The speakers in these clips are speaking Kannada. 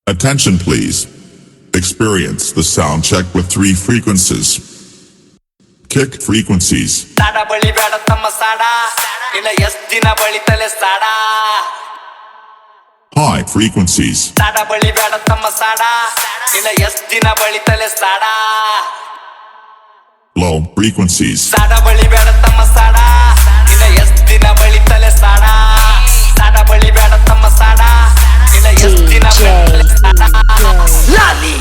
Attention please. Experience the sound check with 3 frequencies. Kick frequencies. ಸಾಡ ಬಳಿ ಬೇಡ ತಮ್ಮ ಸಾಡ ಇಲ್ಲ ಎಷ್ಟ್ ದಿನ ಬಳಿತಲೆ ಸಾಡ High frequencies. ಸಾಡ ಬಳಿ ಬೇಡ ತಮ್ಮ ಸಾಡ ಇಲ್ಲ ಎಷ್ಟ್ ದಿನ ಬಳಿತಲೆ ಸಾಡ Low frequencies. ಸಾಡ ಬಳಿ ಬೇಡ ತಮ್ಮ ಸಾಡ ಇಲ್ಲ ಎಷ್ಟ್ ದಿನ ಬಳಿತಲೆ ಸಾಡ ಸಾಡ ಬಳಿ ಬೇಡ ತಮ್ಮ ಸಾಡ ಇಲ್ಲ ಎಷ್ಟ್ ದಿನ ಬಳಿತಲೆ ಸಾಡ ಲಾಲಿ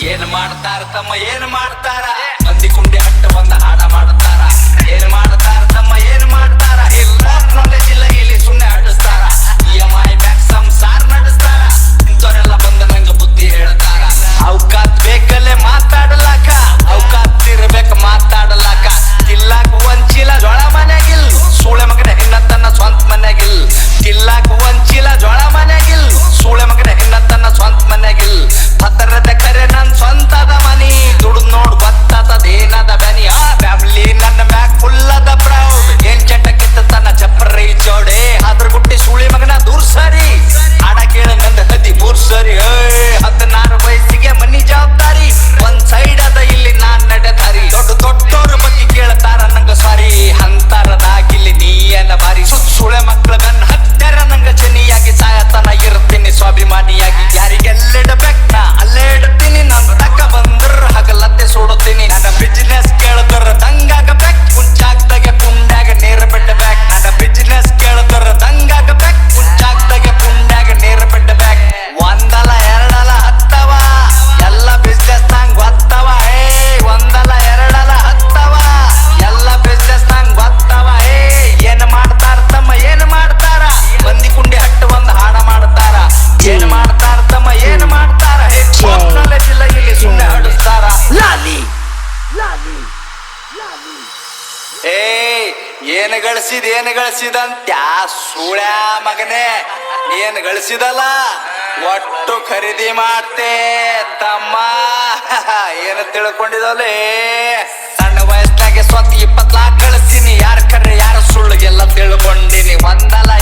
ಏನ್ ಮಾಡ್ತಾರ ತಮ್ಮ ಏನ್ ಮಾಡ್ತಾರ ಮಂದಿ ಕುಂಡಿ ಹಟ್ಟ ಬಂದ ಹಾಡ ಮಾಡ್ತಾರ ಏನ್ ಮಾಡ್ತಾರ ತಮ್ಮ ಏನ್ ಮಾಡ್ತಾರ ಇಲ್ಲ ನಾಲೆಜ್ ಇಲ್ಲ ಇಲ್ಲಿ ಸುಮ್ಮನೆ ಆಡಿಸ್ತಾರ EMI ಬ್ಯಾಕ್ ಸಂಸಾರ ನಡೆಸ್ತಾರ ಇಂಥವರೆಲ್ಲ ಬಂದ ನಂಗ ಬುದ್ಧಿ ಹೇಳ್ತಾರ ಅವಕಾತ್ ಬೇಕಲ್ಲೇ ಮಾತಾಡಲಾಕ ಅವಕಾತ್ ಇರ್ಬೇಕ ಮಾತಾಡಲಾಕ ತಿಲ್ಲಾಕ ಒಂದ್ ಚೀಲ ಜೋಳ ಮನ್ಯಾಗಿಲ್ ಸೂಳೆ ಮಗನ ಹೆಣ್ಣ ತನ್ನ ಸ್ವಂತ ಮನ್ಯಾಗಿಲ್ ತಿಲ್ಲಾಕ ಒಂದ್ ಚೀಲ ಜೋಳ ಮನ್ಯಾಗಿಲ್ ಸೂಳೆ ಮಗನ ಹೆಣ್ಣ ತನ್ನ ಸ್ವಂತ ಮನ್ಯಾಗಿಲ್ ಪತ್ತರದ ಕರೆ ನನ್ ಸ್ವಂತದ ಮನಿ ದುಡ್ದು ನೋಡ್ ಬತ್ತದೇನದ ಬನಿ ಆ ಫ್ಯಾಮಿಲಿ ನನ್ನ ಮ್ಯಾಕ್ ಫುಲ್ಲದ ಪ್ರೌಡ್ ಏನ್ ಚಂಟ ಕಿತ್ತ ತನ್ನ ಚಪ್ಪರಿ ಚೌಡೆ ಅದ್ರ ಗುಟ್ಟಿ ಸೂಳಿ ಮಗನ ದೂರ್ ಸರಿ ಹಾಡ ಕೇಳ ನಂದ 13 ಸರಿ 16 ವಯಸ್ಸಿಗೆ ಮನಿ ಜವಾಬ್ದಾರಿ ಒಂದ್ ಸೈಡ್ ಅದ ಇಲ್ಲಿ ನಾನ್ ನಡೆದಾರಿ ದೊಡ್ಡೋರ ಬಗ್ಗೆ ಕೇಳ್ತಾರ ನಂಗ ಸಾರಿ ಅಂತಾರದಾಗಿಲ್ಲಿ ನೀಯನ ಬಾರಿ ಸುಳೆ ಮಕ್ಳ ಗನ್ ಹತ್ಯಾರ ನಂಗ ಜನಿಯಾಗಿ ಸಾಯತನ ಇರ್ತೀನಿ ಸ್ವಾಭಿಮಾನಿಯಾಗಿ ಯಾರಿಗೆಲ್ಲಿಡಬೇಕ ನಾ ಅಲ್ಲೇ ಇಡ್ತೀನಿ ನಾನು ತಕ್ಕ ಬಂದ್ರ ಹಗಲತ್ತೆ ಸುಡುತ್ತೀನಿ ನನ್ನ ಬಿಸಿನೆಸ್ ಕೇಳಿದ್ರ ದಂಗಾಗಬೇಕ್ ಮುಂಚಾಗ್ದಾಗೆ ಕುಂಡ್ಯಾಗ ನೇರ ಬಿಡ್ಬೇಕ್ ನನ್ನ ಬಿಸಿನೆಸ್ ಕೇಳಿದ್ರ ದಂಗಾಗಬೇಕ್ ಮುಂಚಾಗ್ದಾಗೆ ಕುಂಡ್ಯಾಗ ನೇರ ಬಿಡ್ಬೇಕ್ ಒಂದಲ್ಲ ಎರಡಲ್ಲ ಹತ್ತವ ಎಲ್ಲ ಬಿಸ್ನೆಸ್ ನಂಗ್ ಗೊತ್ತವ ಒಂದಲ್ಲ ಎರಡಲ್ಲ ಹತ್ತವ ಎಲ್ಲ ಬಿಸ್ನೆಸ್ ನಂಗ್ ಗೊತ್ತವ ಏನ್ ಮಾಡ್ತಾರ ತಮ್ಮ ಏನ್ ಮಾಡ್ತಾರ ಮಂದಿ ಕುಂಡಿ ಹಟ್ಟು ಒಂದ್ ಹಾಡ ಮಾಡ್ತಾರ ಏನ್ ಮಾಡ್ತಾರ ತಮ್ಮ ಏನ್ ಮಾಡ್ತಾರ ನಾಲೆಜ್ ಇಲ್ಲ ಇಲ್ಲಿ ಸುಮ್ಮನೆ ಆಡಿಸ್ತಾರ ಲಾಲಿ ಏನು ಗಳಿಸಿದಂತ್ಯಾ ಸೂಳ್ಯಾ ಮಗನೇ ಏನ್ ಗಳಿಸಿದಲ್ಲ ಒಟ್ಟು ಖರೀದಿ ಮಾಡ್ತೆ ತಮ್ಮ ಏನು ತಿಳ್ಕೊಂಡಿದಲೇ ಸಣ್ಣ ವಯಸ್ಸಿನಾಗೆ ಸ್ವತ್ತು 20 ಲಕ್ಷ ಗಳಿಸ್ತೀನಿ ಯಾರ ಕರ್ರೆ ಯಾರ ಸುಳ್ಳು ಎಲ್ಲ ತಿಳ್ಕೊಂಡಿನಿ ಒಂದಲ್ಲ